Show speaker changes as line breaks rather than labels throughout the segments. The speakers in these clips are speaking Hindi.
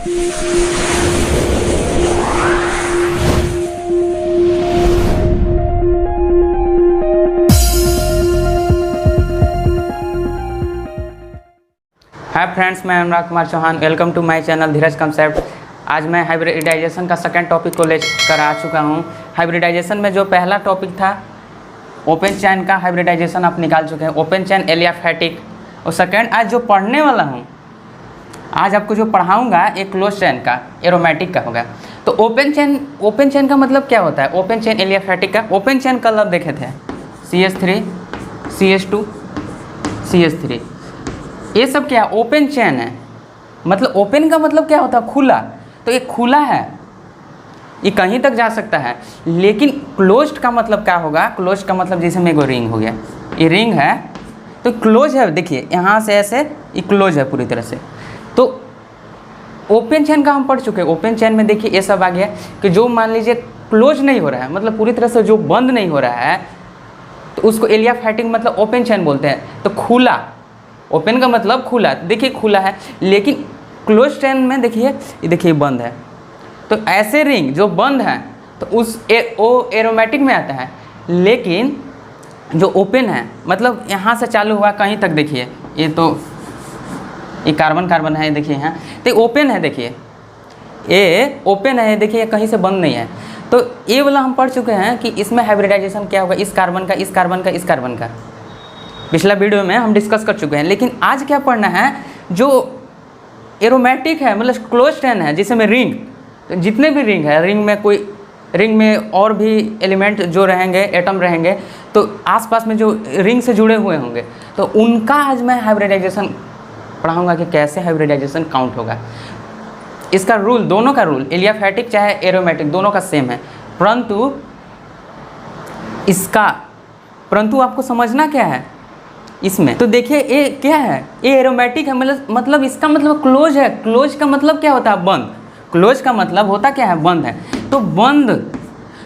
हाय फ्रेंड्स, मैं Anurag Kumar Chauhan. Welcome to my channel Dheeraj concept. आज मैं हाइब्रिडाइजेशन का सेकंड टॉपिक को लेकर आ चुका हूँ। हाइब्रिडाइजेशन में जो पहला टॉपिक था ओपन चैन का हाइब्रिडाइजेशन आप निकाल चुके हैं, ओपन चैन एलियाफेटिक। और सेकंड आज जो पढ़ने वाला हूँ, आज आपको जो पढ़ाऊँगा एक क्लोज चैन का एरोमेटिक का होगा। तो ओपन चैन का मतलब क्या होता है? ओपन चैन एलियाफेटिक का ओपन चैन कल आप देखे थे CH3 CH2 CH3, ये सब क्या ओपन चैन है। मतलब ओपन का मतलब क्या होता है? खुला। तो ये खुला है, ये कहीं तक जा सकता है। लेकिन क्लोज्ड का मतलब क्या होगा? क्लोज्ड का मतलब जैसे में एगो रिंग हो गया, ये रिंग है तो क्लोज है। देखिए यहाँ से ऐसे ये क्लोज है पूरी तरह से। तो ओपन चैन का हम पढ़ चुके हैं। ओपन चैन में देखिए ये सब आ गया कि जो मान लीजिए क्लोज नहीं हो रहा है, मतलब पूरी तरह से जो बंद नहीं हो रहा है, तो उसको एलियाफेटिक मतलब ओपन चैन बोलते हैं। तो खुला, ओपन का मतलब खुला। देखिए खुला है, लेकिन क्लोज चैन में देखिए ये देखिए बंद है। तो ऐसे रिंग जो बंद है तो वो एरोमेटिक में आता है। लेकिन जो ओपन है मतलब यहाँ से चालू हुआ कहीं तक, देखिए ये तो ये कार्बन है, देखिए यहाँ तो ओपन है। देखिए ये ओपन है, देखिए कहीं से बंद नहीं है। तो ये वाला हम पढ़ चुके हैं कि इसमें हाइब्रिडाइजेशन क्या होगा, इस कार्बन का इस कार्बन का इस कार्बन का। पिछला वीडियो में हम डिस्कस कर चुके हैं। लेकिन आज क्या पढ़ना है? जो एरोमेटिक है मतलब क्लोज चैन है, जिसमें रिंग, तो जितने भी रिंग है, रिंग में और भी एलिमेंट जो रहेंगे, एटम रहेंगे, तो आसपास में जो रिंग से जुड़े हुए होंगे, तो उनका आज मैं हाइब्रिडाइजेशन पढ़ाऊंगा कि कैसे हाइब्रिडाइजेशन काउंट होगा। इसका रूल, दोनों का रूल, एलियाफेटिक चाहे एरोमेटिक, दोनों का सेम है। परंतु आपको समझना क्या है इसमें। तो देखिए ये क्या है, ये एरोमेटिक है, मतलब इसका मतलब क्लोज है। क्लोज का मतलब क्या होता है? बंद। क्लोज का मतलब होता क्या है? बंद है।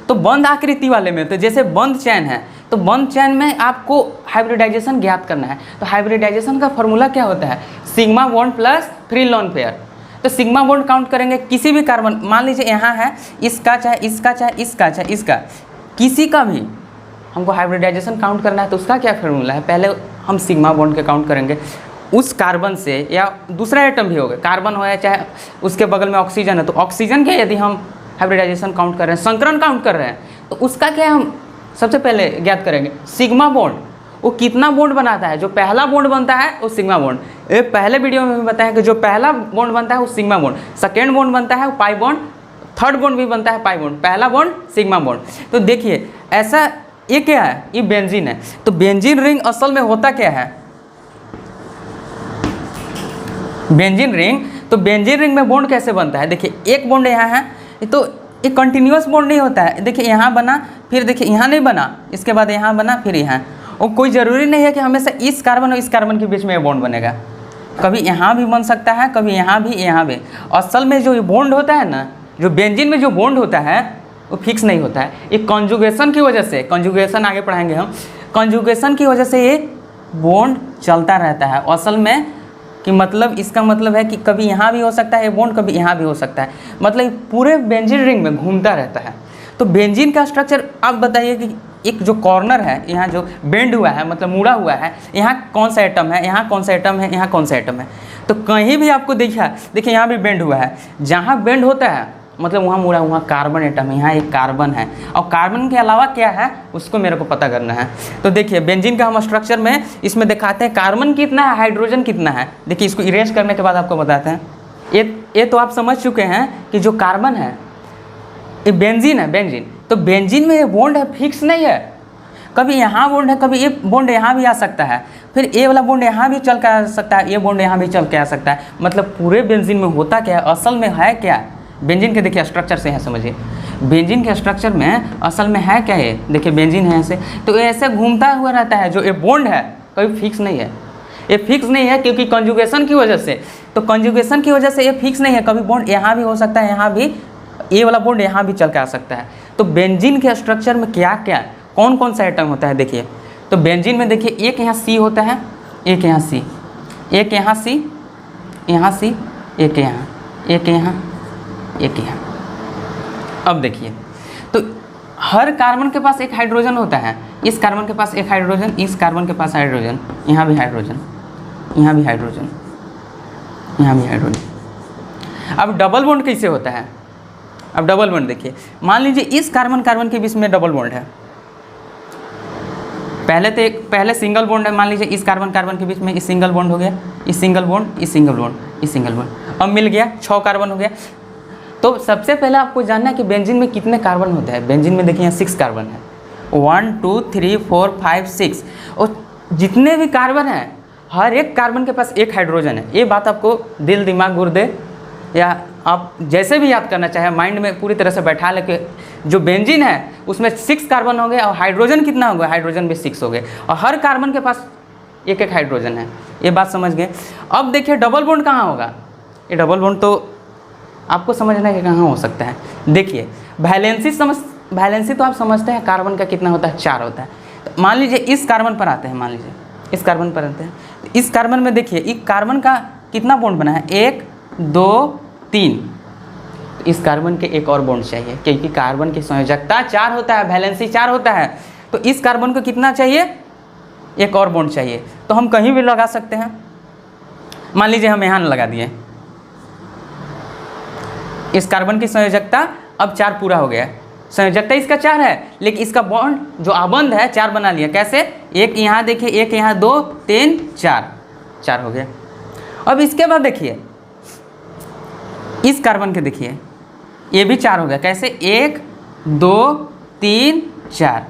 तो बंद आकृति वाले में, तो जैसे बंद चैन है, तो बंद चैन में आपको हाइब्रिडाइजेशन ज्ञात करना है। तो हाइब्रिडाइजेशन का फॉर्मूला क्या होता है? Sigma bond plus free lone pair. तो सिग्मा बॉन्ड काउंट करेंगे किसी भी कार्बन, मान लीजिए यहाँ है, इसका चाहे इसका चाहे इसका चाहे इसका, किसी का भी हमको हाइब्रिडाइजेशन काउंट करना है। तो उसका क्या फॉर्मूला है? पहले हम सिग्मा बॉन्ड के काउंट करेंगे उस कार्बन से, या दूसरा एटम भी होगा, कार्बन हो या चाहे उसके बगल में ऑक्सीजन है, तो ऑक्सीजन के यदि हम हाइब्रिडाइजेशन काउंट कर रहे हैं, संकरण काउंट कर रहे हैं, तो उसका क्या हम सबसे पहले ज्ञात करेंगे? सिग्मा बॉन्ड वो कितना बॉन्ड बनाता है। जो पहला बॉन्ड बनता है वो सिग्मा बॉन्ड, ये पहले वीडियो में भी बताया कि जो पहला बॉन्ड बनता है वो सिग्मा बॉन्ड, सेकेंड बॉन्ड बनता है वो पाई बॉन्ड, थर्ड बॉन्ड भी बनता है पाई बॉन्ड, पहला बॉन्ड सिग्मा बॉन्ड। तो देखिए ऐसा, ये क्या है? ये बेंजीन है। तो बेंजीन रिंग असल में होता क्या है? बेंजीन रिंग, तो बेंजीन रिंग में बॉन्ड कैसे बनता है? देखिए एक बॉन्ड यहाँ है, तो ये कंटिन्यूअस बॉन्ड नहीं होता है। देखिए यहाँ बना, फिर देखिए यहाँ नहीं बना, इसके बाद यहाँ बना, फिर यहाँ। और कोई ज़रूरी नहीं है कि हमेशा इस कार्बन और इस कार्बन के बीच में ये बॉन्ड बनेगा। कभी यहाँ भी बन सकता है, कभी यहाँ भी, यहाँ भी। असल में जो ये बॉन्ड होता है ना, जो बेंजीन में जो बॉन्ड होता है वो फिक्स नहीं होता है। ये कॉन्जुगेशन की वजह से, कॉन्जुगेशन आगे पढ़ाएंगे हम, कॉन्जुगेशन की वजह से ये बॉन्ड चलता रहता है। असल में कि मतलब इसका मतलब है कि कभी यहाँ भी हो सकता है ये बॉन्ड, कभी यहाँ भी हो सकता है, मतलब पूरे बेंजीन रिंग में घूमता रहता है। तो बेंजीन का स्ट्रक्चर आप बताइए कि एक जो कॉर्नर है, यहाँ जो बेंड हुआ है मतलब मुड़ा हुआ है, यहाँ कौन सा एटम है, यहाँ कौन सा एटम है, यहाँ कौन सा एटम है। तो कहीं भी आपको देखिए यहाँ भी बेंड हुआ है, जहाँ बेंड होता है मतलब वहाँ मुड़ा, वहाँ कार्बन एटम है, यहाँ एक कार्बन है, और कार्बन के अलावा क्या है उसको मेरे को पता करना है। तो देखिए बेंजीन का हम स्ट्रक्चर में इसमें दिखाते हैं कार्बन कितना है, हाइड्रोजन कितना है। देखिए इसको इरेज करने के बाद आपको बताते हैं। ये तो आप समझ चुके हैं कि जो कार्बन है ये बेंजीन है, बेंजीन। तो बेंजीन में ये बॉन्ड है, फिक्स नहीं है। कभी यहाँ बॉन्ड है, कभी ये बॉन्ड यहाँ भी आ सकता है, फिर ये वाला बॉन्ड यहाँ भी चल के आ सकता है, ये बॉन्ड यहाँ भी चल के आ सकता है। मतलब पूरे बेंजीन में होता क्या है, असल में है क्या? बेंजीन के देखिए स्ट्रक्चर से है, समझिए बेंजीन के स्ट्रक्चर में असल में है क्या? ये देखिए बेंजीन है ऐसे, तो ऐसे घूमता हुआ रहता है। जो ये बॉन्ड है कभी फिक्स नहीं है, ये फिक्स नहीं है क्योंकि कंजुगेशन की वजह से। तो कंजुगेशन की वजह से ये फिक्स नहीं है, कभी बॉन्ड यहाँ भी हो सकता है, यहाँ भी, ये वाला बॉन्ड यहाँ भी चल के आ सकता है। तो बेंजीन के स्ट्रक्चर में क्या क्या, कौन कौन सा एटम होता है देखिए। तो बेंजीन में देखिए एक यहाँ सी होता है, एक यहाँ सी, एक यहाँ सी, यहाँ सी, एक यहाँ, एक यहाँ, एक यहाँ। अब देखिए, तो हर कार्बन के पास एक हाइड्रोजन होता है। इस कार्बन के पास एक हाइड्रोजन, इस कार्बन के पास हाइड्रोजन, यहाँ भी हाइड्रोजन, यहाँ भी हाइड्रोजन, यहाँ भी हाइड्रोजन। अब डबल बॉन्ड कैसे होता है? अब डबल बॉन्ड देखिए, मान लीजिए इस कार्बन कार्बन के बीच में डबल बॉन्ड है। पहले सिंगल बॉन्ड है, मान लीजिए इस कार्बन कार्बन के बीच में इस सिंगल बॉन्ड हो गया, इस सिंगल बॉन्ड, इस सिंगल बॉन्ड, इस सिंगल बॉन्ड। अब मिल गया 6 कार्बन हो गया। तो सबसे पहले आपको जानना है कि बेंजीन में कितने कार्बन होते हैं। बेंजीन में देखिए यहाँ 6 कार्बन है, 1 2 3 4 5 6। और जितने भी कार्बन हैं हर एक कार्बन के पास एक हाइड्रोजन है। ये बात आपको दिल दिमाग गुर्दे या आप जैसे भी याद करना चाहे माइंड में पूरी तरह से बैठा लेके, जो बेंजीन है उसमें 6 कार्बन हो गए और हाइड्रोजन कितना हो गया, हाइड्रोजन भी 6 हो गए और हर कार्बन के पास एक एक हाइड्रोजन है। ये बात समझ गए। अब देखिए डबल बॉन्ड कहाँ होगा। ये डबल बॉन्ड तो आपको समझना है कि कहाँ हो सकता है। देखिए वैलेंसी तो आप समझते हैं कार्बन का कितना होता है, 4 होता है। तो मान लीजिए इस कार्बन पर आते हैं, मान लीजिए इस कार्बन पर आते हैं। इस कार्बन में देखिए इस कार्बन का कितना बॉन्ड बना है, 1 2 3। इस कार्बन के एक और बॉन्ड चाहिए क्योंकि कार्बन की संयोजकता 4 होता है, वैलेंसी 4 होता है। तो इस कार्बन को कितना चाहिए, एक और बॉन्ड चाहिए। तो हम कहीं भी लगा सकते हैं। मान लीजिए हम यहाँ लगा दिए, इस कार्बन की संयोजकता अब 4 पूरा हो गया। संयोजकता इसका 4 है लेकिन इसका बॉन्ड जो आबंध है 4 बना लिया। कैसे, एक यहाँ देखिए, एक यहाँ, 2 3 4 हो गया। अब इसके बाद देखिए इस कार्बन के देखिए ये भी 4 हो गया। कैसे, 1 2 3 4।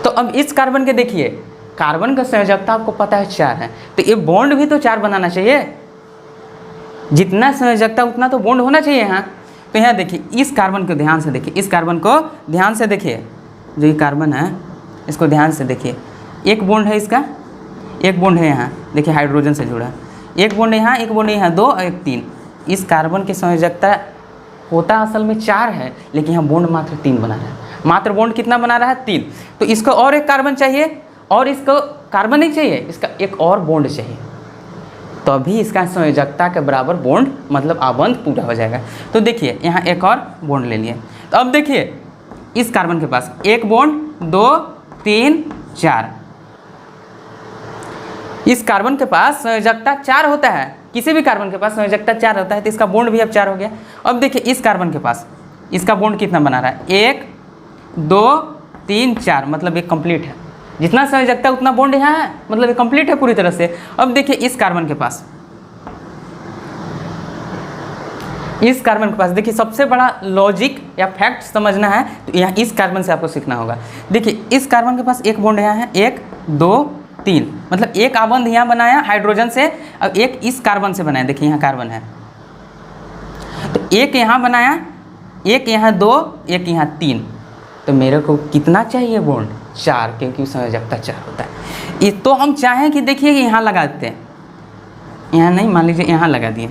तो अब इस कार्बन के देखिए, कार्बन का संयोजकता आपको पता है 4 है, तो ये बॉन्ड भी तो 4 बनाना चाहिए। जितना संयोजकता उतना तो बॉन्ड होना चाहिए यहाँ। तो यहाँ देखिए इस कार्बन को ध्यान से देखिए, इस कार्बन को ध्यान से देखिए, जो ये कार्बन है इसको ध्यान से देखिए। एक बॉन्ड है इसका, एक बॉन्ड है यहाँ देखिए हाइड्रोजन से जुड़ा, एक बॉन्ड यहाँ, एक बॉन्ड यहाँ, 2 और 1 3। इस कार्बन की संयोजकता होता असल में 4 है लेकिन यहाँ बॉन्ड मात्र 3 बना रहा है। मात्र बॉन्ड कितना बना रहा है, 3। तो इसको और एक कार्बन चाहिए और इसको कार्बन नहीं चाहिए, इसका एक और बॉन्ड चाहिए, तभी इसका संयोजकता के बराबर बॉन्ड मतलब आबंध पूरा हो जाएगा। तो देखिए यहाँ एक और बॉन्ड ले लिए। तो अब देखिए इस कार्बन के पास एक बॉन्ड, 2 3 4। इस कार्बन के पास संयोजकता 4 होता है, किसी भी कार्बन के पास संयोजकता 4 होता है, तो इसका बॉन्ड भी अब 4 हो गया। अब देखिए इस कार्बन के पास इसका बॉन्ड कितना बना रहा है, 1 2 3 4, मतलब ये कंप्लीट है। जितना संयोजकता उतना बॉन्ड यहाँ है, मतलब ये कंप्लीट है पूरी तरह से। अब देखिए इस कार्बन के पास, इस कार्बन के पास देखिए सबसे बड़ा लॉजिक या फैक्ट समझना है तो यहाँ इस कार्बन से आपको सीखना होगा। देखिए इस कार्बन के पास एक बॉन्ड यहाँ है, 1 2 3, मतलब एक आबंध यहाँ बनाया हाइड्रोजन से, अब एक इस कार्बन से बनाया। देखिए यहाँ कार्बन है तो एक यहाँ बनाया, एक यहाँ 2, एक यहाँ 3। तो मेरे को कितना चाहिए बॉन्ड, 4, क्योंकि संयोजकता 4 होता है। ये तो हम चाहें कि देखिए यहाँ लगा देते हैं, यहाँ नहीं, मान लीजिए यहाँ लगा दिए।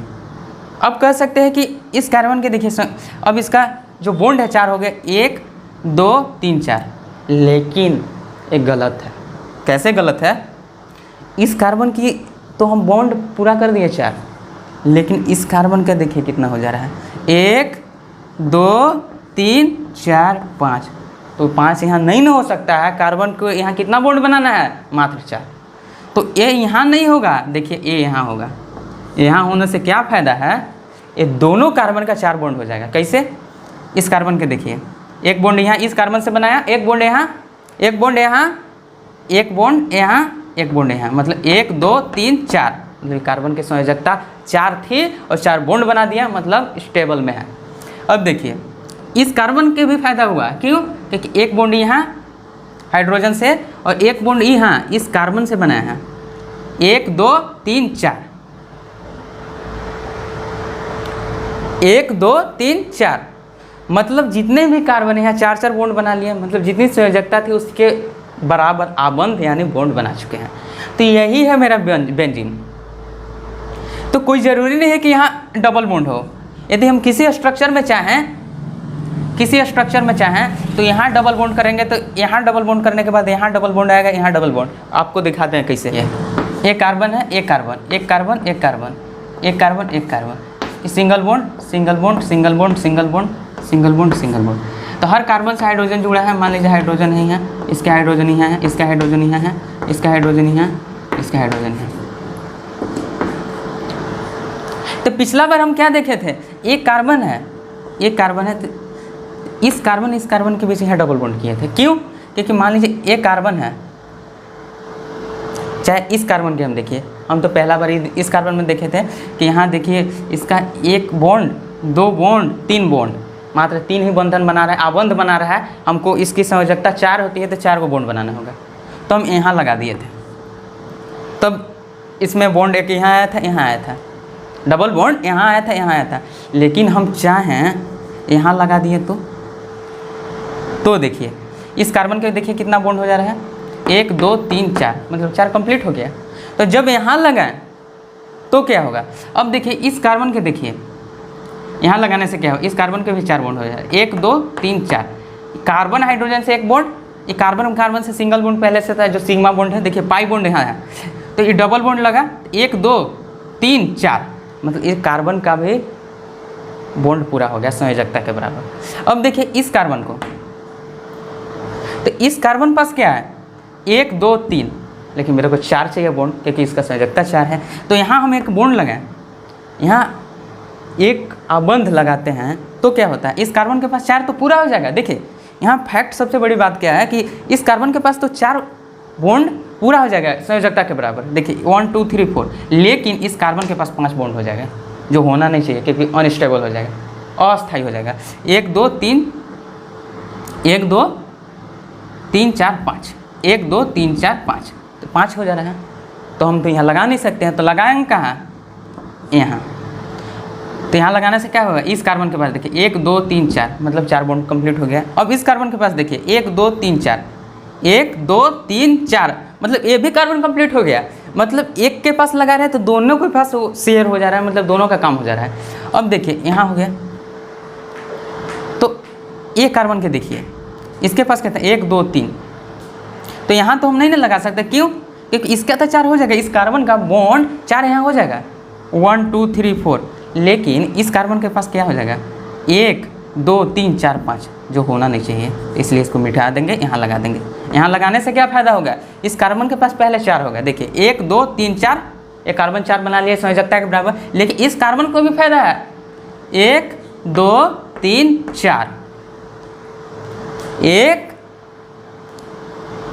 अब कह सकते हैं कि इस कार्बन के देखिए अब इसका जो बॉन्ड है 4 हो गए, 1 2 3 4। लेकिन एक गलत है। कैसे गलत है, इस कार्बन की तो हम बॉन्ड पूरा कर दिए 4, लेकिन इस कार्बन का देखिए कितना हो जा रहा है, 1 2 3 4 5। तो 5 यहाँ नहीं ना हो सकता है, कार्बन को यहाँ कितना बॉन्ड बनाना है, मात्र 4। तो ये यहाँ नहीं होगा, देखिए ये यहाँ होगा। यहाँ होने से क्या फ़ायदा है, ये दोनों कार्बन का 4 बॉन्ड हो जाएगा। कैसे, इस कार्बन के देखिए एक बॉन्ड यहाँ इस कार्बन से बनाया, एक बॉन्ड यहाँ, एक बॉन्ड यहाँ, एक बॉन्ड यहाँ, एक बॉन्ड यहाँ, मतलब 1 2 3 4। मतलब कार्बन की संयोजकता 4 थी और 4 बॉन्ड बना दिया, मतलब स्टेबल में है। अब देखिए इस कार्बन के भी फायदा हुआ, क्यों, क्योंकि एक बॉन्ड यहाँ हाइड्रोजन से और एक बॉन्ड यहाँ इस कार्बन से बनाया है, 1 2 3 4, 1 2 3 4। मतलब जितने भी कार्बन यहाँ 4 बॉन्ड बना लिए, मतलब जितनी संयोजकता थी उसके बराबर आबंध यानी बॉन्ड बना चुके हैं। तो यही है मेरा बेंजीन। तो कोई ज़रूरी नहीं है कि यहाँ डबल बॉन्ड हो। यदि हम किसी स्ट्रक्चर में चाहें तो यहाँ डबल बॉन्ड करेंगे, तो यहाँ डबल बॉन्ड करने के बाद यहाँ डबल बॉन्ड आएगा, यहाँ डबल बॉन्ड। आपको दिखाते हैं कैसे। ये एक कार्बन है, एक कार्बन, एक कार्बन, एक कार्बन, एक कार्बन, एक carbon, single bond single bond single bond single bond single bond single bond. तो हर कार्बन से हाइड्रोजन जुड़ा है, मान लीजिए हाइड्रोजन ही है, इसका हाइड्रोजन ही है, इसका हाइड्रोजन ही है, इसका हाइड्रोजन ही है, इसका हाइड्रोजन है। तो पिछला बार हम क्या देखे थे, एक कार्बन है, एक कार्बन है, तो इस कार्बन के बीच यहाँ डबल बॉन्ड किए थे। क्यों? क्योंकि मान लीजिए एक कार्बन है, चाहे इस कार्बन के हम देखिए, हम तो पहला बार इस कार्बन में देखे थे कि यहाँ देखिए इसका एक बॉन्ड, दो बॉन्ड, तीन बॉन्ड, मात्र तीन ही बंधन बना रहा है, आबंध बना रहा है। हमको इसकी संयोजकता 4 होती है, तो 4 को बॉन्ड बनाना होगा, तो हम यहाँ लगा दिए थे। तब इसमें बॉन्ड एक यहाँ आया था, यहाँ आया था, डबल बॉन्ड यहाँ आया था, यहाँ आया था। लेकिन हम चाहें यहाँ लगा दिए तो देखिए इस कार्बन के देखिए कितना बॉन्ड हो जा रहा है, 1 2 3 4, मतलब 4 कंप्लीट हो गया। तो जब यहाँ लगाएं तो क्या होगा, अब देखिए इस कार्बन के देखिए यहाँ लगाने से क्या हो, इस कार्बन के भी 4 बॉन्ड हो जाए, 1 2 3 4। कार्बन हाइड्रोजन से एक बॉन्ड, ये कार्बन से सिंगल बॉन्ड पहले से था, जो सिग्मा बॉन्ड है, देखिए पाई बॉन्ड यहाँ है, तो ये डबल बॉन्ड लगा, 1 2 3 4, मतलब इस कार्बन का भी बॉन्ड पूरा हो गया संयोजकता के बराबर। अब देखिए इस कार्बन को, तो इस कार्बन पास क्या है, 1 2 3, लेकिन मेरे को 4 चाहिए बॉन्ड, क्योंकि इसका संयोजकता 4 है। तो यहाँ हम एक बॉन्ड लगाएं, यहाँ एक आबंध लगाते हैं, तो क्या होता है, इस कार्बन के पास 4 तो पूरा हो जाएगा। देखिए यहाँ फैक्ट सबसे बड़ी बात क्या है कि इस कार्बन के पास तो 4 बॉन्ड पूरा हो जाएगा संयोजकता के बराबर। देखिए 1 2 3 4, लेकिन इस कार्बन के पास 5 बॉन्ड हो जाएगा, जो होना नहीं चाहिए, क्योंकि अनस्टेबल हो जाएगा, अस्थायी हो जाएगा। 1 2 3 1 2 3 4 5, 1 2 3 4 5, तो 5 हो जा रहा है। तो हम तो यहाँ लगा नहीं सकते हैं, तो लगाएंगे कहाँ, यहाँ। तो यहाँ लगाने से क्या होगा, इस कार्बन के पास देखिए 1 2 3 4, मतलब 4 बॉन्ड कंप्लीट हो गया। अब इस कार्बन के पास देखिए 1 2 3 4, 1 2 3 4, मतलब ये भी कार्बन कंप्लीट हो गया। मतलब एक के पास लगा रहे हैं तो दोनों के पास शेयर हो जा रहा है, मतलब दोनों का काम हो जा रहा है। अब देखिए यहाँ हो गया, तो ये कार्बन के देखिए इसके पास कहते हैं 1 2 3, तो यहाँ तो हम नहीं ना लगा सकते। क्यों? क्योंकि इसका तो 4 हो जाएगा, इस कार्बन का बॉन्ड 4 यहाँ हो जाएगा, 1 2 3 4। लेकिन इस कार्बन के पास क्या हो जाएगा, 1 2 3 4 5, जो होना नहीं चाहिए, इसलिए इसको मिटा देंगे, यहाँ लगा देंगे। यहाँ लगाने से क्या फ़ायदा होगा, इस कार्बन के पास पहले 4 होगा, देखिए 1 2 3 4, एक कार्बन 4 बना लिया संयोजकता के बराबर। लेकिन इस कार्बन को भी फायदा है, 1 2 3 4, एक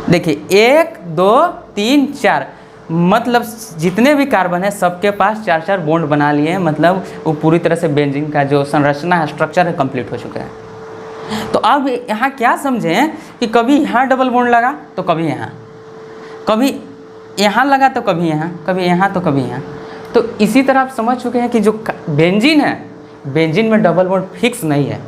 देखिए 1 2 3 4, मतलब जितने भी कार्बन है सबके पास 4 4 बॉन्ड बना लिए हैं, मतलब वो पूरी तरह से बेंजीन का जो संरचना है, स्ट्रक्चर है, कंप्लीट हो चुका है। तो अब यहाँ क्या समझें कि कभी यहाँ डबल बॉन्ड लगा तो कभी यहाँ लगा तो कभी यहाँ तो कभी यहाँ। तो इसी तरह आप समझ चुके हैं कि जो बेंजीन है, बेंजीन में डबल बॉन्ड फिक्स नहीं है,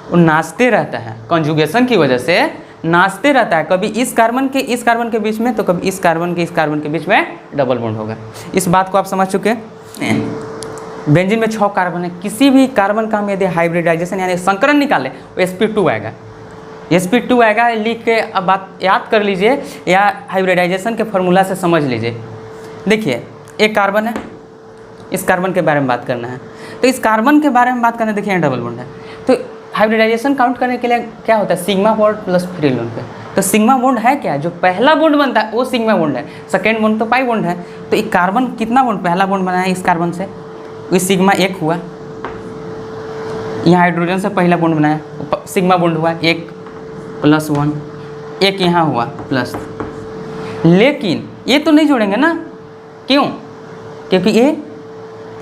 वो नाचते रहता है, कंजुगेशन की वजह से नाचते रहता है। कभी इस कार्बन के बीच में, तो कभी इस कार्बन के बीच में डबल बॉन्ड होगा। इस बात को आप समझ चुके हैं। बेंजीन में 6 कार्बन है, किसी भी कार्बन का हम यदि हाइब्रिडाइजेशन यानी संकरण निकाले वो sp2 आएगा, sp2 आएगा। लिख के अब बात याद कर लीजिए या हाइब्रिडाइजेशन के फॉर्मूला से समझ लीजिए। देखिए एक कार्बन है, इस कार्बन के बारे में बात करना है, तो इस कार्बन के बारे में बात करना, देखिए डबल बॉन्ड है। तो हाइब्रिडाइजेशन काउंट करने के लिए क्या होता है, sigma bond plus free loan पे। तो सिग्मा बॉन्ड है क्या, जो पहला बॉन्ड बनता है वो सिग्मा बॉन्ड है, सेकेंड बॉन्ड तो पाई बॉन्ड है। तो एक कार्बन कितना बॉन्ड, पहला बॉन्ड बनाया इस कार्बन से, वही सिग्मा 1 हुआ। यहाँ हाइड्रोजन से पहला बॉन्ड बनाया, सिग्मा बॉन्ड हुआ 1 + 1, 1 यहाँ हुआ प्लस। लेकिन ये तो नहीं जोड़ेंगे ना, क्यों? क्योंकि ये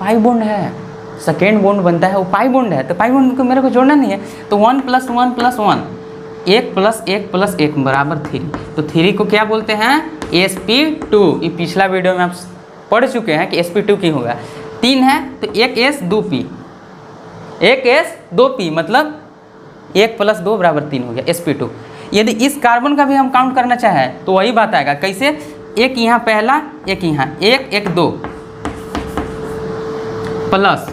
पाई बॉन्ड है, सेकेंड बॉन्ड बनता है वो पाई बॉन्ड है, तो पाई बॉन्ड को मेरे को जोड़ना नहीं है। तो 1 + 1 + 1, 1 + 1 + 1 बराबर 3। तो 3 को क्या बोलते हैं, sp2। ये पिछला वीडियो में आप पढ़ चुके हैं कि sp2 की होगा। 3 है तो 1s 2p, 1s 2p, मतलब 1 + 2 = 3 हो गया sp2। यदि इस कार्बन का भी हम काउंट करना चाहें तो वही बात आएगा। कैसे, एक यहाँ पहला, एक यहाँ, 1 1 2 प्लस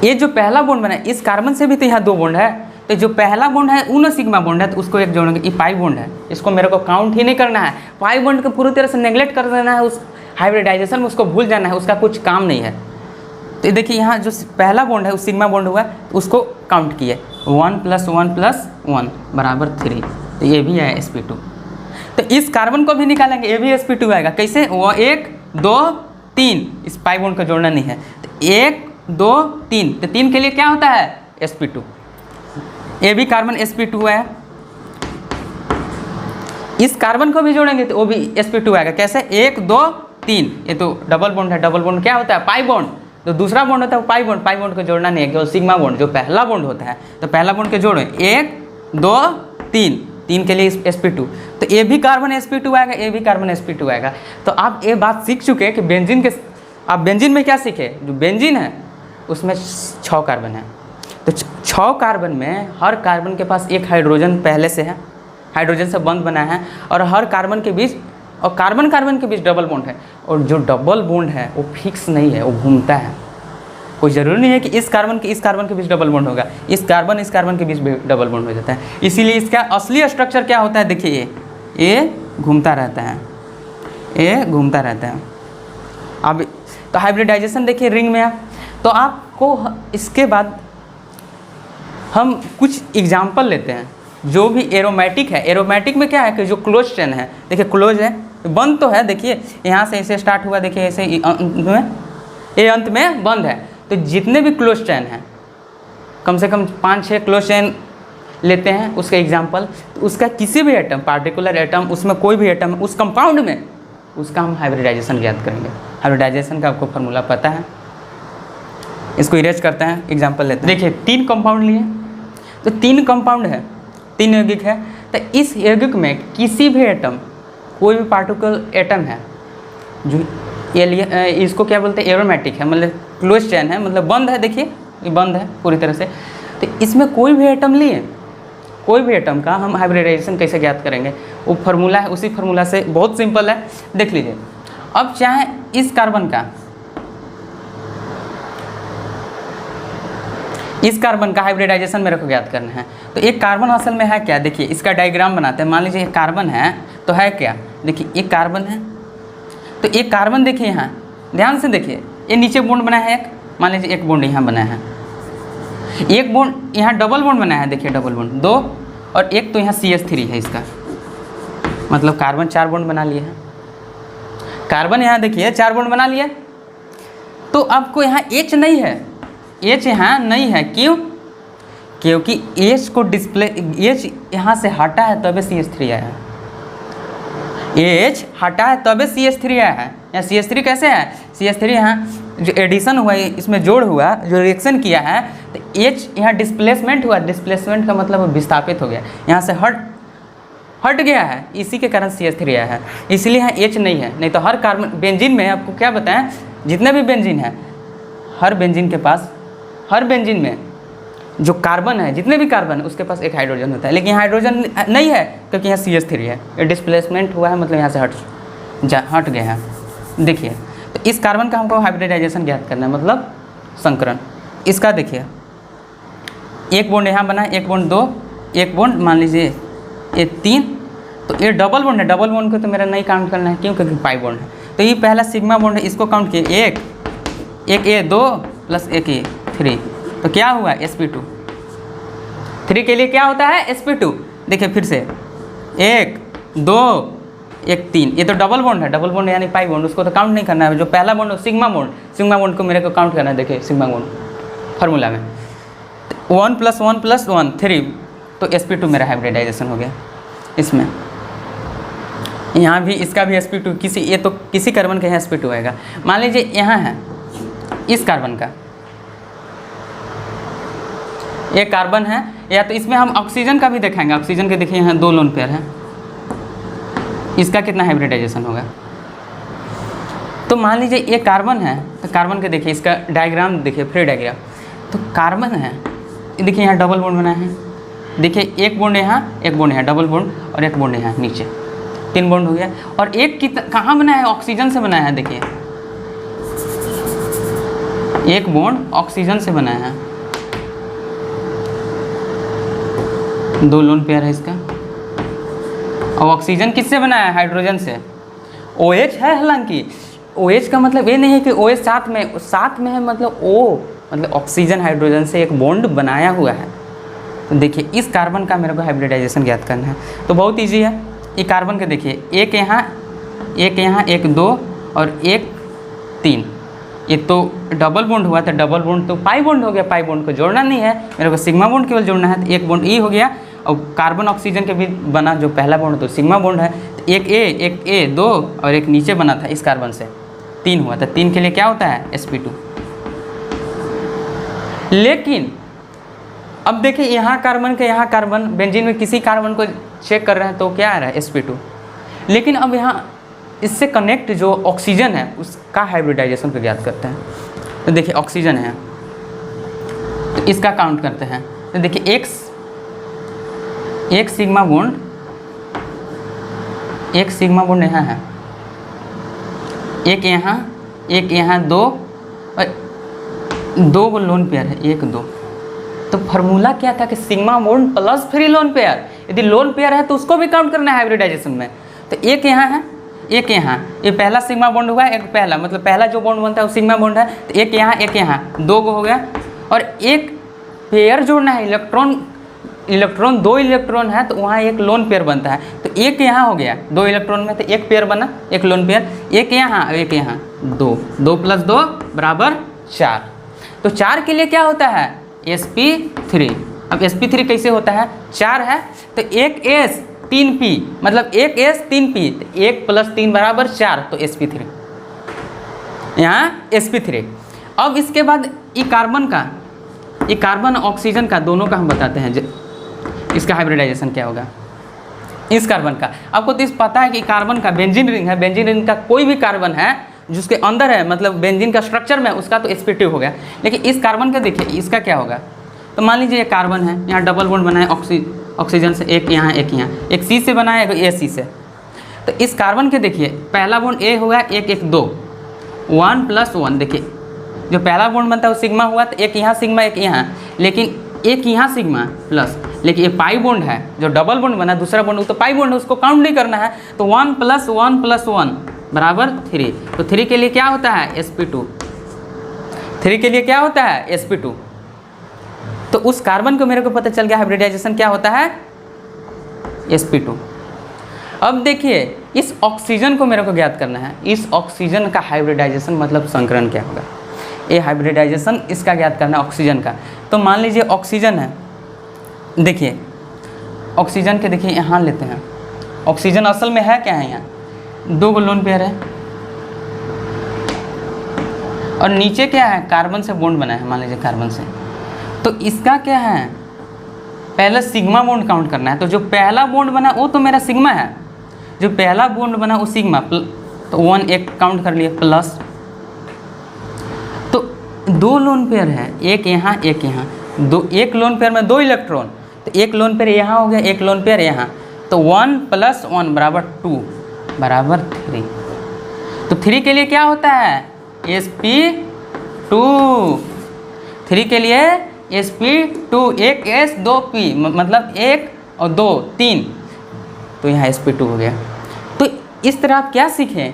ये जो पहला बॉन्ड बना है इस कार्बन से भी तो यहाँ 2 बॉन्ड है, तो जो पहला बॉन्ड है उन सिग्मा बॉन्ड है, तो उसको एक जोड़ेंगे। ये पाई बॉन्ड है, इसको मेरे को काउंट ही नहीं करना है। पाई बॉन्ड को पूरी तरह से नेग्लेक्ट कर देना है, उस हाइब्रिडाइजेशन में उसको भूल जाना है, उसका कुछ काम नहीं है। तो देखिए यहाँ जो पहला बॉन्ड है, उस सिग्मा बॉन्ड हुआ उसको काउंट किए, 1 + 1 + 1 = 3, तो ये भी है sp2। तो इस कार्बन को भी निकालेंगे, ये भी sp2 आएगा। कैसे? वो 1 2 3, इस पाई बॉन्ड को जोड़ना नहीं है, तो 1 2 3, तो 3 के लिए क्या होता है? sp2। ये भी कार्बन sp2 है। इस कार्बन को भी जोड़ेंगे तो वो भी sp2 आएगा। कैसे? 1 2 3, ये तो डबल बॉन्ड है, डबल बॉन्ड क्या होता है? Pi bond. तो दूसरा बॉन्ड होता है पाई बॉन्ड, पाई बॉन्ड को जोड़ना नहीं है, केवल सिग्मा बॉन्ड जो पहला बॉन्ड होता है, तो पहला बॉन्ड के जोड़ो, 1 2 3, 3 के लिए sp2, तो ये भी कार्बन sp2 आएगा, ये भी कार्बन sp2 आएगा। तो आप ये बात सीख चुके हैं कि बेंजीन के, आप बेंजीन में क्या सीखे? जो बेंजीन है उसमें 6 कार्बन है, तो 6 कार्बन में हर कार्बन के पास एक हाइड्रोजन पहले से है, हाइड्रोजन से बंद बना है, और हर कार्बन के बीच और कार्बन कार्बन के बीच डबल बॉन्ड है, और जो डबल बॉन्ड है वो फिक्स नहीं है, वो घूमता है। कोई ज़रूरी नहीं है कि इस कार्बन के बीच डबल बॉन्ड होगा, इस कार्बन के बीच डबल बॉन्ड हो जाता है। इसीलिए इसका असली स्ट्रक्चर क्या होता है? देखिए ये घूमता रहता है, ये घूमता रहता है। अब तो हाइब्रिडाइजेशन देखिए रिंग में है। तो आपको इसके बाद हम कुछ एग्जाम्पल लेते हैं जो भी एरोमेटिक है। एरोमेटिक में क्या है कि जो क्लोज चेन है, देखिए क्लोज है, बंद तो है, देखिए यहाँ से ऐसे स्टार्ट हुआ, देखिए ऐसे अंत में बंद है। तो जितने भी क्लोज चेन हैं, कम से कम 5-6 क्लोज चेन लेते हैं उसका एग्जाम्पल, तो उसका किसी भी एटम, पार्टिकुलर एटम, उसमें कोई भी एटम, उस कंपाउंड में उसका हम हाइब्रिडाइजेशन ज्ञात करेंगे। हाइब्रिडाइजेशन का आपको फार्मूला पता है, इसको इरेज करते हैं, एग्जाम्पल लेते हैं। देखिए 3 कंपाउंड लिए, तो 3 कंपाउंड है, 3 यौगिक है, तो इस यौगिक में किसी भी एटम, कोई भी पार्टिकुलर एटम है जो ये लिए, इसको क्या बोलते हैं? एरोमेटिक है, मतलब क्लोज चेन है, मतलब बंद है। देखिए ये बंद है पूरी तरह से। तो इसमें कोई भी एटम लिए, कोई भी एटम का हम हाइब्रिडाइजेशन कैसे ज्ञात करेंगे? वो फार्मूला है, उसी फार्मूला से, बहुत सिंपल है, देख लीजिए। अब चाहे इस कार्बन का हाइब्रिडाइजेशन मेरे को ज्ञात करना है, तो एक कार्बन असल में है क्या? देखिए इसका डायग्राम बनाते हैं। मान लीजिए एक कार्बन है, तो है क्या? देखिए एक कार्बन है, तो एक कार्बन देखिए यहाँ ध्यान से देखिए, ये नीचे बॉन्ड बना है एक, मान लीजिए एक बॉन्ड यहाँ बना है, एक बॉन्ड यहाँ डबल बॉन्ड बना है, देखिए डबल बॉन्ड 2, और एक तो यहाँ CH3 है इसका, मतलब कार्बन 4 बॉन्ड बना लिए हैं। कार्बन यहाँ देखिए 4 बॉन्ड बना लिया, तो आपको यहाँ H नहीं है, H यहाँ नहीं है। क्यों? क्योंकि H को डिस्प्ले, H यहाँ से हटा है तभी CH3 आया है, H हटा है तभी CH3 आया है। यहाँ CH3 कैसे है? CH3 यहाँ जो एडिशन हुआ है, इसमें जोड़ हुआ, जो रिएक्शन किया है, तो H यहाँ डिस्प्लेसमेंट हुआ, डिस्प्लेसमेंट का मतलब विस्थापित हो गया, यहाँ से हट गया है, इसी के कारण CH3 आया है, इसलिए यहाँ H नहीं है। नहीं तो हर कार्बन, बेंजीन में आपको क्या बताएं, जितने भी बेंजीन है, हर बेंजीन के पास, हर बेंजीन में जो कार्बन है, जितने भी कार्बन है, उसके पास एक हाइड्रोजन होता है, लेकिन हाइड्रोजन नहीं है क्योंकि यहाँ CH3 है, ये डिस्प्लेसमेंट हुआ है, मतलब यहाँ से हट गया है। देखिए तो इस कार्बन का हमको हाइब्रिडाइजेशन ज्ञात करना है, मतलब संकरण। इसका देखिए एक बॉन्ड यहाँ बना, एक बॉन्ड 2, एक बॉन्ड मान लीजिए ये 3, तो ये डबल बॉन्ड है, डबल बॉन्ड को तो मेरा नहीं काउंट करना है, क्यों? क्योंकि पाई बॉन्ड है। तो ये पहला सिग्मा बॉन्ड है, इसको काउंट किए, एक ये 2 + एक ये 3, तो क्या हुआ? sp2। 3 के लिए क्या होता है? sp2। देखिए फिर से 1 2 1 3, ये तो डबल बॉन्ड है, डबल बॉन्ड यानी पाई बॉन्ड, उसको तो काउंट नहीं करना है। जो पहला बॉन्ड सिग्मा बॉन्ड को मेरे को काउंट करना है। देखिए सिग्मा बॉन्ड फार्मूला में 1 + 1 + 1 3, तो sp2 मेरा हाइब्रिडाइजेशन हो गया। इसमें यहाँ भी इसका भी sp2, ये तो किसी कार्बन का यहाँ sp2 आएगा। मान लीजिए यहाँ है इस कार्बन का, ये कार्बन है, या तो इसमें हम ऑक्सीजन का भी देखेंगे। ऑक्सीजन के देखिए यहाँ 2 लोन पेयर है, इसका कितना हाइब्रिडाइजेशन होगा? तो मान लीजिए ये कार्बन है, तो कार्बन के देखिए इसका डायग्राम देखिए, फ्री डायग्राम। तो कार्बन है, देखिए यहाँ डबल बॉन्ड बना है, देखिए एक बॉन्ड यहाँ, एक बॉन्ड यहाँ, डबल बॉन्ड, और एक बॉन्ड यहाँ नीचे, 3 बॉन्ड हो गया। और एक कहाँ बना है? ऑक्सीजन से बना है। देखिए एक बॉन्ड ऑक्सीजन से बना है, 2 लोन पेयर है इसका। और ऑक्सीजन किससे बना है? हाइड्रोजन से। OH है, हालांकि OH का मतलब ये नहीं है कि OH साथ में है, मतलब O मतलब ऑक्सीजन हाइड्रोजन से एक बॉन्ड बनाया हुआ है। तो देखिए इस कार्बन का मेरे को हाइब्रिडाइजेशन ज्ञात करना है, तो बहुत ईजी है। ये कार्बन के देखिए एक यहाँ एक 2 और एक 3, ये तो डबल बॉन्ड हुआ था, डबल बॉन्ड तो पाई बॉन्ड हो गया, पाई बॉन्ड को जोड़ना नहीं है मेरे को, सिग्मा बॉन्ड केवल जोड़ना है। तो एक बॉन्ड ई हो गया, और कार्बन ऑक्सीजन के भी बना जो पहला बॉन्ड तो सिग्मा बॉन्ड है। तो एक ए 2 और एक नीचे बना था इस कार्बन से 3 हुआ था। 3 के लिए क्या होता है sp2। लेकिन अब देखिए यहाँ कार्बन बेंजीन में किसी कार्बन को चेक कर रहे हैं तो क्या आ रहा है sp2। लेकिन अब यहाँ इससे कनेक्ट जो ऑक्सीजन है उसका हाइब्रिडाइजेशन को ज्ञात करते हैं। तो देखिए ऑक्सीजन है तो इसका काउंट करते हैं। तो देखिए एक सिग्मा बॉन्ड यहाँ है, एक यहाँ 2 और 2 लोन पेयर है, 1 2। तो फार्मूला क्या था कि sigma bond plus free lone pair, यदि लोन पेयर है तो उसको भी काउंट करना है हाइब्रिडाइजेशन में। तो एक यहाँ है, एक यहाँ, ये पहला सिग्मा बॉन्ड हुआ, एक पहला मतलब पहला जो बॉन्ड बनता है वो सिग्मा बॉन्ड है। तो एक यहाँ 2 हो गया, और एक पेयर जोड़ना है, इलेक्ट्रॉन 2 इलेक्ट्रॉन है तो वहाँ एक लोन पेयर बनता है। तो एक यहाँ हो गया 2 इलेक्ट्रॉन में, तो एक पेयर बना, एक लोन पेयर। एक यहाँ 2 + 2 = 4। तो 4 के लिए क्या होता है sp3। अब sp3 कैसे होता है, 4 है तो एक s 3p मतलब एक s 3p, 1 + 3 = 4, तो sp3 यहाँ sp3। अब इसके बाद ये कार्बन ऑक्सीजन का दोनों का हम बताते हैं इसका हाइब्रिडाइजेशन क्या होगा। इस कार्बन का आपको तो इस पता है कि कार्बन का बेंजीन रिंग है, बेंजीन रिंग का कोई भी कार्बन है जिसके अंदर है मतलब बेंजीन का स्ट्रक्चर में, उसका तो sp2 हो गया। लेकिन इस कार्बन का देखिए इसका क्या होगा। तो मान लीजिए ये कार्बन है, यहाँ डबल बॉन्ड बना है ऑक्सीजन से, एक यहाँ एक C से बना है, एक AC से। तो इस कार्बन के देखिए पहला बॉन्ड A हुआ, एक 2 1 + 1। देखिए जो पहला बॉन्ड बनता है वो सिग्मा हुआ, तो एक यहाँ सिग्मा एक यहाँ, लेकिन एक यहाँ सिग्मा प्लस, लेकिन ये पाई बॉन्ड है जो डबल बॉन्ड बना दूसरा बॉन्ड तो पाई बॉन्ड है, उसको काउंट नहीं करना है। तो 1 + 1 + 1 = 3। तो 3 के लिए क्या होता है sp2। 3 के लिए क्या होता है sp2। तो उस कार्बन को मेरे को पता चल गया हाइब्रिडाइजेशन क्या होता है sp2। अब देखिए इस ऑक्सीजन को मेरे को ज्ञात करना है, इस ऑक्सीजन का हाइब्रिडाइजेशन मतलब संकरण क्या होगा, ये हाइब्रिडाइजेशन इसका ज्ञात करना है ऑक्सीजन का। तो मान लीजिए ऑक्सीजन है, देखिए ऑक्सीजन के देखिए यहाँ लेते हैं, ऑक्सीजन असल में है क्या है, यहाँ 2 लोन पेयर है और नीचे क्या है कार्बन से बॉन्ड बना है, मान लीजिए कार्बन से। तो इसका क्या है पहले सिग्मा बॉन्ड काउंट करना है। तो जो पहला बॉन्ड बना वो तो मेरा सिग्मा है, जो पहला बॉन्ड बना वो सिग्मा, तो 1 एक काउंट कर लिए प्लस। तो 2 लोन पेयर है, एक यहाँ 1 लोन पेयर में 2 इलेक्ट्रॉन, तो एक लोन पेयर यहाँ हो गया, एक लोन पेयर यहाँ, तो 1 + 1 = 2 = 3। तो 3 के लिए क्या होता है sp2। 3 के लिए sp2, एक s 2 p मतलब 1 और 2 3, तो यहाँ sp2 हो गया। तो इस तरह आप क्या सीखें,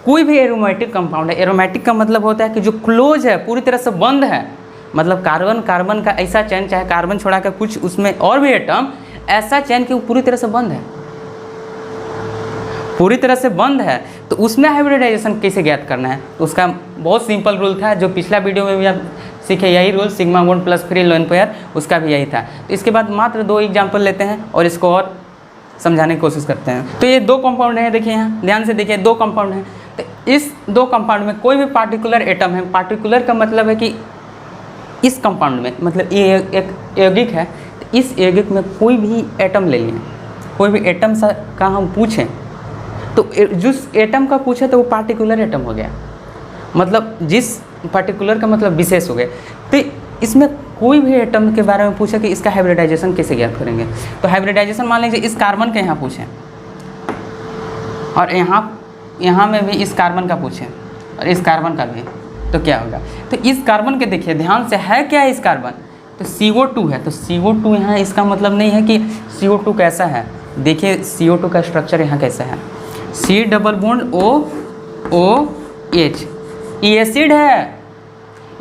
कोई भी एरोमेटिक कंपाउंड है, एरोमेटिक का मतलब होता है कि जो क्लोज है, पूरी तरह से बंद है, मतलब कार्बन का ऐसा चेन, चाहे कार्बन छोड़ा कर कुछ उसमें और भी एटम, ऐसा चेन कि वो पूरी तरह से बंद है, पूरी तरह से बंद है। तो उसमें हाइब्रिडाइजेशन कैसे ज्ञात करना है, तो उसका बहुत सिंपल रूल था जो पिछला वीडियो में भी आप सीखे, यही rule sigma bond plus free lone pair, उसका भी यही था। तो इसके बाद मात्र 2 एग्जाम्पल लेते हैं और इसको और समझाने की कोशिश करते हैं। तो ये 2 कंपाउंड है, देखिए यहाँ ध्यान से देखिए 2 कंपाउंड हैं। तो इस 2 कंपाउंड में कोई भी पार्टिकुलर एटम है, पार्टिकुलर का मतलब है कि इस कंपाउंड में मतलब ये एक यौगिक है, तो इस यौगिक में कोई भी एटम ले लिए, कोई भी एटम का हम पूछें तो जिस एटम का पूछे तो वो पार्टिकुलर एटम हो गया, मतलब जिस पार्टिकुलर का मतलब विशेष हो गया। तो इसमें कोई भी एटम के बारे में पूछे कि इसका हाइब्रिडाइजेशन कैसे ज्ञात करेंगे, तो हाइब्रिडाइजेशन मान लीजिए इस कार्बन के यहाँ पूछें और यहाँ में भी इस कार्बन का पूछें और इस कार्बन का भी, तो क्या होगा। तो इस कार्बन के देखिए ध्यान से है क्या है इस कार्बन, तो CO2 है। तो CO2 यहाँ इसका मतलब नहीं है कि CO2 कैसा है, देखिए CO2 का स्ट्रक्चर यहाँ कैसा है, C double bond O H, ये एसिड है,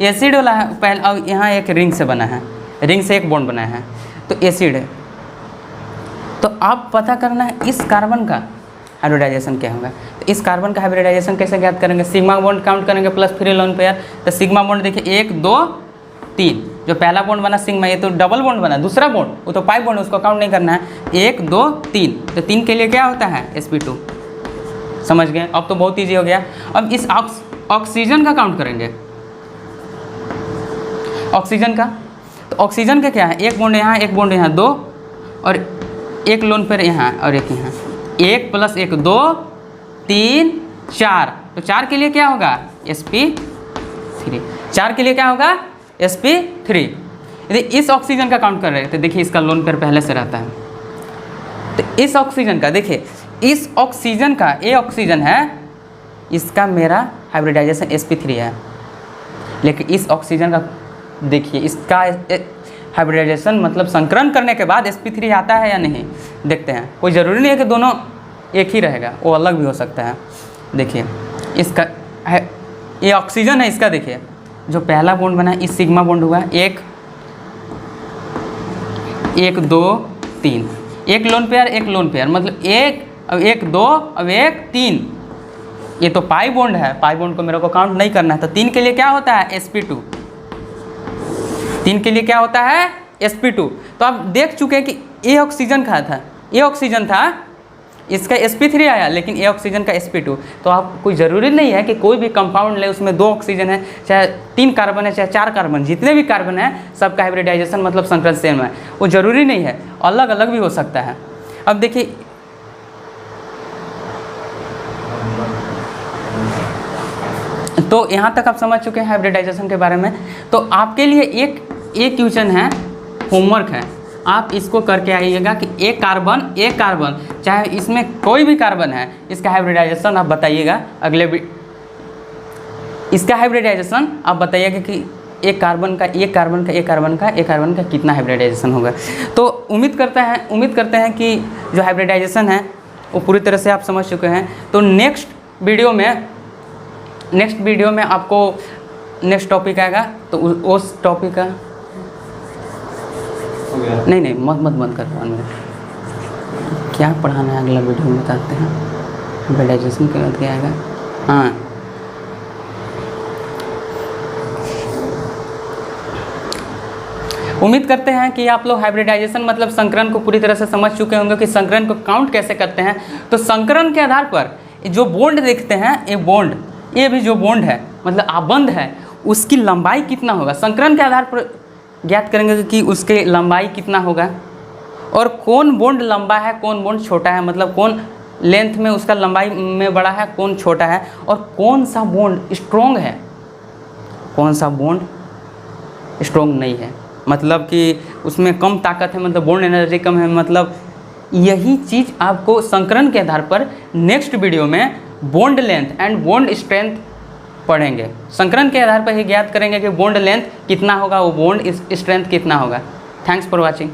एसिड वाला है पहले। अब यहाँ एक रिंग से बना है, रिंग से एक बॉन्ड बना है, तो एसिड है। तो आप पता करना है इस कार्बन का हाइब्रिडाइजेशन क्या होगा। तो इस कार्बन का हाइब्रिडाइजेशन कैसे ज्ञात करेंगे, सिग्मा बॉन्ड काउंट करेंगे प्लस फ्री लोन पेयर। तो सिग्मा बॉन्ड देखिए 1 2 3, जो पहला बॉन्ड बना सिग्मा, ये तो डबल बॉन्ड बना, दूसरा बॉन्ड वो तो पाई बॉन्ड, उसको काउंट नहीं करना है। 1 2 3, तो 3 के लिए क्या होता है sp2, समझ गए। अब तो बहुत ईजी हो गया। अब इस ऑक्सीजन का काउंट करेंगे, ऑक्सीजन का। तो ऑक्सीजन का क्या है, एक बॉन्ड यहाँ, एक बॉन्ड यहाँ, 2 और एक लोन पेयर यहाँ और एक यहाँ, 1 + 1 2 3 4। तो 4 के लिए क्या होगा sp3, 4 के लिए क्या होगा sp3। यदि इस ऑक्सीजन का काउंट कर रहे हैं तो देखिए इसका लोन पेयर पहले से रहता है। तो इस ऑक्सीजन का देखिए, इस ऑक्सीजन का, ये ऑक्सीजन है, इसका मेरा हाइब्रिडाइजेशन sp3 है। लेकिन इस ऑक्सीजन का देखिए, इसका हाइब्रिडाइजेशन मतलब संकरण करने के बाद sp3 आता है या नहीं, देखते हैं। कोई ज़रूरी नहीं है कि दोनों एक ही रहेगा, वो अलग भी हो सकता है। देखिए इसका है, ये ऑक्सीजन है, इसका देखिए जो पहला बॉन्ड बना है, इस सिग्मा बॉन्ड हुआ 1 1 2 3, एक लोन पेयर, एक लोन पेयर, मतलब 1 अब 1 2 अब 1 3। ये तो पाई बॉन्ड है, पाई बॉन्ड को मेरे को काउंट नहीं करना है। तो 3 के लिए क्या होता है sp2, 3 के लिए क्या होता है sp2। तो आप देख चुके हैं कि ये ऑक्सीजन का था, ये ऑक्सीजन था, इसका sp3 आया, लेकिन ये ऑक्सीजन का sp2। तो आप कोई ज़रूरी नहीं है कि कोई भी कंपाउंड ले उसमें 2 ऑक्सीजन है, चाहे 3 कार्बन है, चाहे 4 कार्बन, जितने भी कार्बन है सबका हाइब्रिडाइजेशन मतलब संकरण सेम है, वो ज़रूरी नहीं है, अलग अलग भी हो सकता है। अब देखिए तो यहाँ तक आप समझ चुके हैं हाइब्रिडाइजेशन के बारे में। तो आपके लिए एक क्वेश्चन है, होमवर्क है, आप इसको करके आइएगा कि एक कार्बन चाहे इसमें कोई भी कार्बन है, इसका हाइब्रिडाइजेशन आप बताइएगा। इसका हाइब्रिडाइजेशन आप बताइएगा कि एक कार्बन का कितना हाइब्रिडाइजेशन होगा। तो उम्मीद करते हैं कि जो हाइब्रिडाइजेशन है वो पूरी तरह से आप समझ चुके हैं। तो नेक्स्ट वीडियो में आपको नेक्स्ट टॉपिक आएगा, तो उस टॉपिक का नहीं मत बंद कर, क्या पढ़ाना है अगला वीडियो में बताते हैं। हाइब्रिडाइजेशन के बाद क्या आएगा, हाँ उम्मीद करते हैं कि आप लोग हाइब्रिडाइजेशन मतलब संकरण को पूरी तरह से समझ चुके होंगे कि संकरण को काउंट कैसे करते हैं। तो संकरण के आधार पर जो बॉन्ड देखते हैं, ये भी जो बॉन्ड है मतलब आबंध है, उसकी लंबाई कितना होगा, संकरण के आधार पर ज्ञात करेंगे कि उसके लंबाई कितना होगा, और कौन बॉन्ड लंबा है, कौन बॉन्ड छोटा है, मतलब कौन लेंथ में उसका लंबाई में बड़ा है, कौन छोटा है, और कौन सा बॉन्ड स्ट्रॉन्ग है, कौन सा बॉन्ड स्ट्रॉन्ग नहीं है, मतलब कि उसमें कम ताकत है, मतलब बॉन्ड एनर्जी कम है। मतलब यही चीज़ आपको संकरण के आधार पर नेक्स्ट वीडियो में bond length and bond strength पढ़ेंगे। संकरण के आधार पर ही ज्ञात करेंगे कि बॉन्ड लेंथ कितना होगा, वो बॉन्ड स्ट्रेंथ कितना होगा। Thanks for watching.